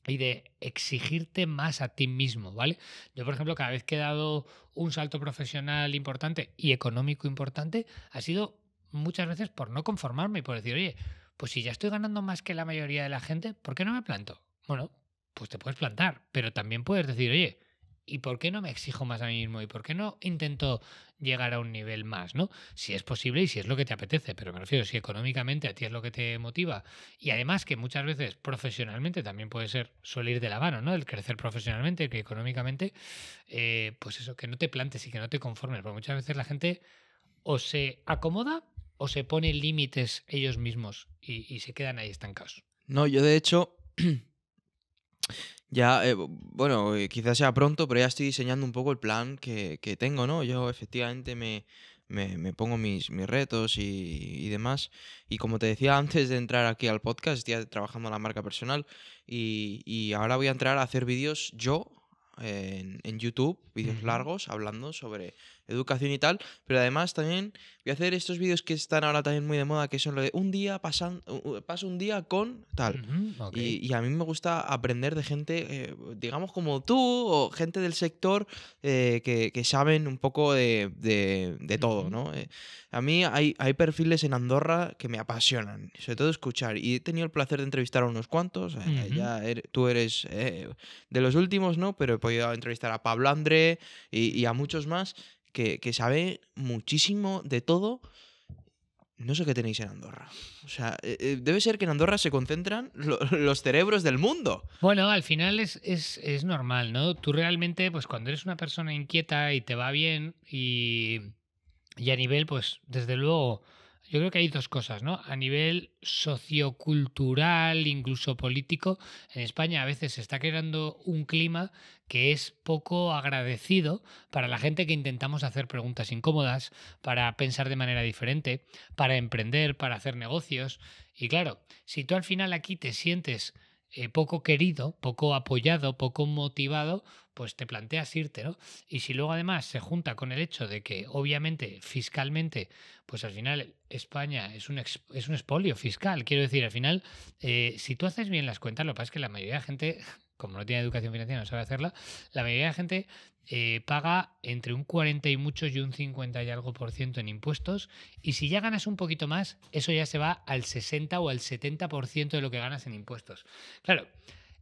y de exigirte más a ti mismo, ¿vale? Yo, por ejemplo, cada vez que he dado un salto profesional importante y económico importante, ha sido muchas veces por no conformarme y por decir, oye, pues si ya estoy ganando más que la mayoría de la gente, ¿por qué no me planto? Bueno, pues te puedes plantar, pero también puedes decir, oye, ¿y por qué no me exijo más a mí mismo? ¿Y por qué no intento llegar a un nivel más, ¿no? Si es posible y si es lo que te apetece, pero me refiero, si económicamente a ti es lo que te motiva y además que muchas veces profesionalmente también puede ser, suele ir de la mano, ¿no? El crecer profesionalmente, que económicamente, pues eso, que no te plantes y que no te conformes, porque muchas veces la gente o se acomoda o se pone límites ellos mismos y se quedan ahí estancados. No, yo de hecho, ya, bueno, quizás sea pronto, pero ya estoy diseñando un poco el plan que tengo, ¿no? Yo efectivamente me pongo mis retos y demás. Y como te decía antes de entrar aquí al podcast, estoy trabajando en la marca personal y ahora voy a entrar a hacer vídeos yo en YouTube, vídeos Ujú. largos, hablando sobre educación y tal. Pero además también voy a hacer estos vídeos que están ahora también muy de moda, que son lo de un día paso un día con tal. Ujú, ok. Y a mí me gusta aprender de gente, digamos como tú, o gente del sector que saben un poco de todo, Ujú, ¿no? A mí hay perfiles en Andorra que me apasionan, sobre todo escuchar. Y he tenido el placer de entrevistar a unos cuantos. ujú. Tú eres de los últimos, ¿no? Pero he podido entrevistar a Pablo André y a muchos más que sabe muchísimo de todo. No sé qué tenéis en Andorra. O sea, debe ser que en Andorra se concentran los cerebros del mundo. Bueno, al final es normal, ¿no? Tú realmente, pues cuando eres una persona inquieta y te va bien y a nivel, pues desde luego, yo creo que hay dos cosas, ¿no? A nivel sociocultural, incluso político, en España a veces se está creando un clima que es poco agradecido para la gente que intentamos hacer preguntas incómodas, para pensar de manera diferente, para emprender, para hacer negocios. Y claro, si tú al final aquí te sientes poco querido, poco apoyado, poco motivado, pues te planteas irte, ¿no? Y si luego además se junta con el hecho de que obviamente fiscalmente, pues al final España es un expolio fiscal, quiero decir, al final, si tú haces bien las cuentas, lo que pasa es que la mayoría de gente, como no tiene educación financiera, no sabe hacerla, la mayoría de gente paga entre un 40 y muchos y un 50 y algo por ciento en impuestos, y si ya ganas un poquito más, eso ya se va al 60 o al 70% de lo que ganas en impuestos. Claro,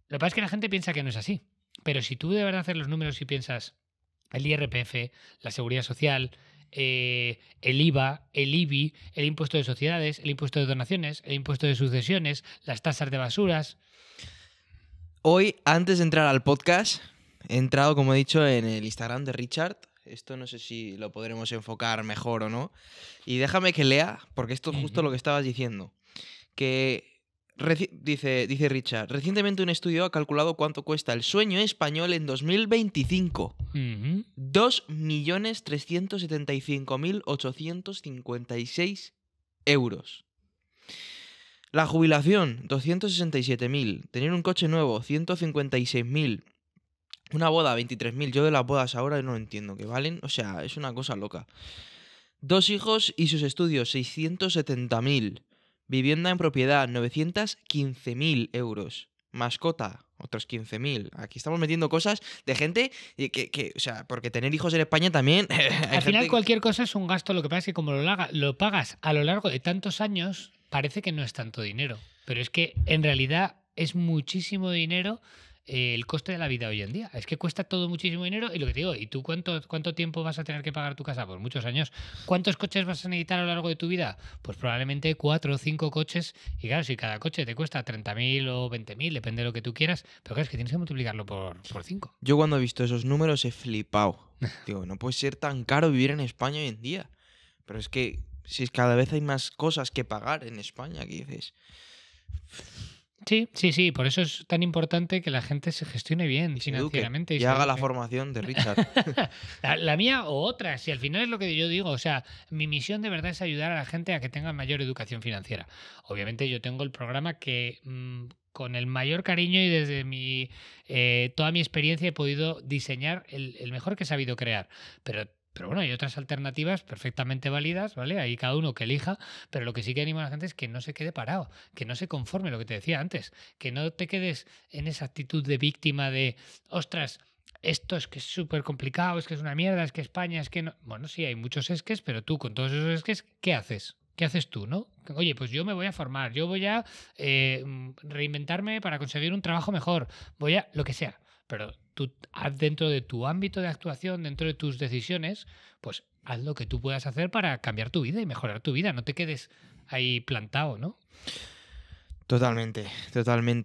lo que pasa es que la gente piensa que no es así. Pero si tú de verdad haces los números y piensas el IRPF, la seguridad social, el IVA, el IBI, el impuesto de sociedades, el impuesto de donaciones, el impuesto de sucesiones, las tasas de basuras... Hoy, antes de entrar al podcast, he entrado, como he dicho, en el Instagram de Richard. Esto no sé si lo podremos enfocar mejor o no. Y déjame que lea, porque esto es justo lo que estabas diciendo. Que dice Richard, recientemente un estudio ha calculado cuánto cuesta el sueño español en 2025. 2.375.856 euros. La jubilación, 267.000. Tener un coche nuevo, 156.000. Una boda, 23.000. Yo de las bodas ahora no entiendo qué valen. O sea, es una cosa loca. 2 hijos y sus estudios, 670.000. Vivienda en propiedad, 915.000 euros. Mascota, otros 15.000. Aquí estamos metiendo cosas de gente que o sea, porque tener hijos en España también... Al final cualquier cosa es un gasto, lo que pasa es que como lo pagas a lo largo de tantos años, parece que no es tanto dinero. Pero es que en realidad es muchísimo dinero el coste de la vida hoy en día. Es que cuesta todo muchísimo dinero y lo que te digo, ¿y tú cuánto tiempo vas a tener que pagar tu casa? Pues muchos años. ¿Cuántos coches vas a necesitar a lo largo de tu vida? Pues probablemente 4 o 5 coches. Y claro, si cada coche te cuesta 30.000 o 20.000, depende de lo que tú quieras, pero claro, es que tienes que multiplicarlo por 5. Yo cuando he visto esos números he flipado. Digo, no puede ser tan caro vivir en España hoy en día. Pero es que si cada vez hay más cosas que pagar en España, ¿qué dices? Sí, por eso es tan importante que la gente se gestione bien financieramente. Y haga la formación de Richard. la mía o otra, si al final es lo que yo digo, o sea, mi misión de verdad es ayudar a la gente a que tenga mayor educación financiera. Obviamente yo tengo el programa que con el mayor cariño y desde toda mi experiencia he podido diseñar el mejor que he sabido crear, pero bueno, hay otras alternativas perfectamente válidas, ¿vale? Ahí cada uno que elija, pero lo que sí que animo a la gente es que no se quede parado, que no se conforme, lo que te decía antes, que no te quedes en esa actitud de víctima de, ostras, esto es que es súper complicado, es que es una mierda, es que España, es que no... Bueno, sí, hay muchos esques, pero tú con todos esos esques, ¿qué haces? ¿Qué haces tú, no? Oye, pues yo me voy a formar, yo voy a reinventarme para conseguir un trabajo mejor, voy a... lo que sea. Pero tú haz dentro de tu ámbito de actuación, dentro de tus decisiones, pues haz lo que tú puedas hacer para cambiar tu vida y mejorar tu vida. No te quedes ahí plantado, ¿no? Totalmente.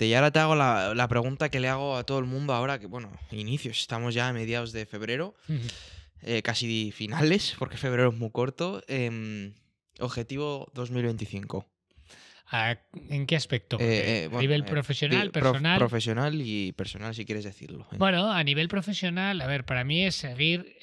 Y ahora te hago la pregunta que le hago a todo el mundo ahora, que bueno, inicios, estamos ya a mediados de febrero, casi finales, porque febrero es muy corto. Objetivo 2025. ¿En qué aspecto? Bueno, ¿A nivel profesional, personal? Profesional y personal, si quieres decirlo. Bueno, a nivel profesional, a ver, para mí es seguir,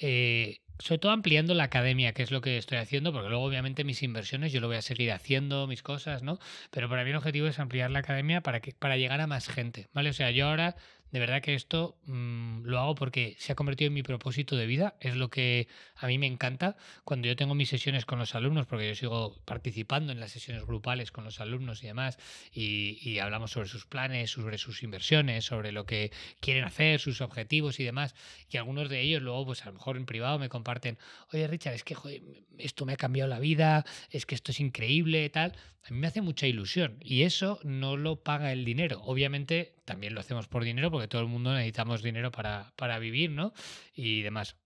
sobre todo ampliando la academia, que es lo que estoy haciendo, porque luego obviamente mis inversiones yo lo voy a seguir haciendo, mis cosas, ¿no? Pero para mí el objetivo es ampliar la academia para llegar a más gente, ¿vale? O sea, yo ahora... De verdad que esto lo hago porque se ha convertido en mi propósito de vida. Es lo que a mí me encanta cuando yo tengo mis sesiones con los alumnos, porque yo sigo participando en las sesiones grupales con los alumnos y demás, y hablamos sobre sus planes, sobre sus inversiones, sobre lo que quieren hacer, sus objetivos y demás. Y algunos de ellos luego, pues a lo mejor en privado me comparten, oye Richard, es que joder, esto me ha cambiado la vida, es que esto es increíble, tal. A mí me hace mucha ilusión y eso no lo paga el dinero. Obviamente también lo hacemos por dinero porque todo el mundo necesitamos dinero para vivir, ¿no? Y demás.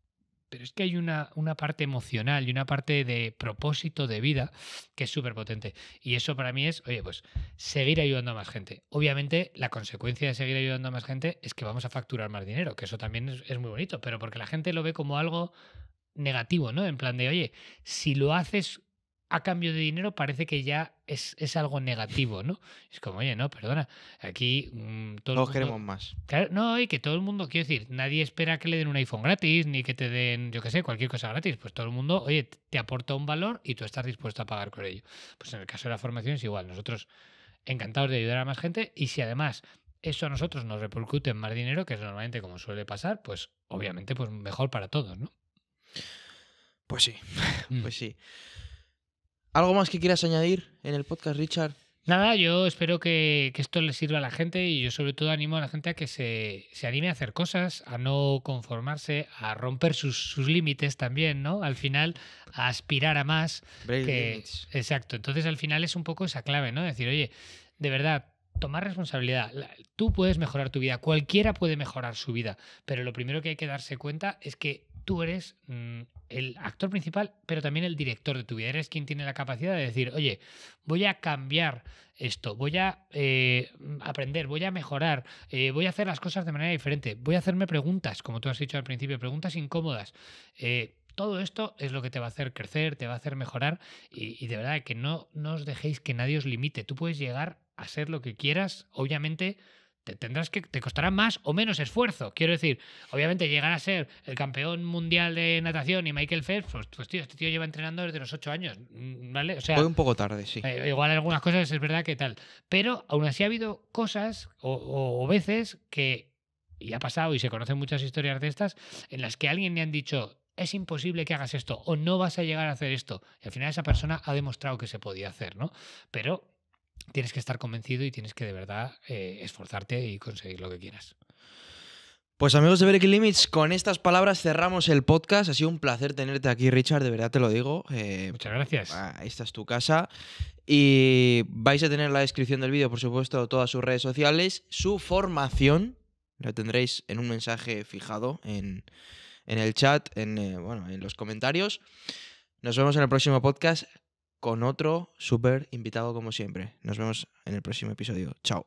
Pero es que hay una parte emocional y una parte de propósito de vida que es súper potente. Y eso para mí es, oye, pues seguir ayudando a más gente. Obviamente la consecuencia de seguir ayudando a más gente es que vamos a facturar más dinero, que eso también es muy bonito, pero porque la gente lo ve como algo negativo, ¿no? En plan de, oye, si lo haces a cambio de dinero parece que ya es algo negativo, ¿no? Es como, oye, no, perdona, aquí todo Todos queremos más. Claro, no, y que todo el mundo, quiero decir, nadie espera que le den un iPhone gratis, ni que te den, yo qué sé, cualquier cosa gratis. Pues todo el mundo, oye, te aporta un valor y tú estás dispuesto a pagar por ello. Pues en el caso de la formación es igual, nosotros encantados de ayudar a más gente y si además eso a nosotros nos repercute en más dinero, que es normalmente como suele pasar, pues obviamente pues mejor para todos, ¿no? Pues sí, pues sí. ¿Algo más que quieras añadir en el podcast, Richard? Nada, yo espero que esto le sirva a la gente y yo sobre todo animo a la gente a que se anime a hacer cosas, a no conformarse, a romper sus límites también, ¿no? Al final, a aspirar a más. Break limits. Exacto, entonces al final es un poco esa clave, ¿no? Decir, oye, de verdad, tomar responsabilidad. Tú puedes mejorar tu vida, cualquiera puede mejorar su vida, pero lo primero que hay que darse cuenta es que tú eres el actor principal, pero también el director de tu vida. Eres quien tiene la capacidad de decir, oye, voy a cambiar esto, voy a aprender, voy a mejorar, voy a hacer las cosas de manera diferente, voy a hacerme preguntas, como tú has dicho al principio, preguntas incómodas. Todo esto es lo que te va a hacer crecer, te va a hacer mejorar y de verdad que no os dejéis que nadie os limite. Tú puedes llegar a ser lo que quieras, obviamente te costará más o menos esfuerzo. Quiero decir, obviamente llegar a ser el campeón mundial de natación y Michael Phelps, pues tío, este tío lleva entrenando desde los 8 años, ¿vale? O sea, Fue un poco tarde, sí. Igual algunas cosas es verdad que tal. Pero aún así ha habido cosas o veces que, y ha pasado y se conocen muchas historias de estas, en las que a alguien le han dicho, es imposible que hagas esto o no vas a llegar a hacer esto. Y al final esa persona ha demostrado que se podía hacer, ¿no? Pero tienes que estar convencido y tienes que de verdad esforzarte y conseguir lo que quieras. Pues amigos de Breaking Limits, con estas palabras cerramos el podcast. Ha sido un placer tenerte aquí, Richard, de verdad te lo digo. Muchas gracias. Esta es tu casa. Y vais a tener en la descripción del vídeo, por supuesto, todas sus redes sociales. Su formación la tendréis en un mensaje fijado en el chat, en los comentarios. Nos vemos en el próximo podcast con otro súper invitado como siempre. Nos vemos en el próximo episodio. Chao.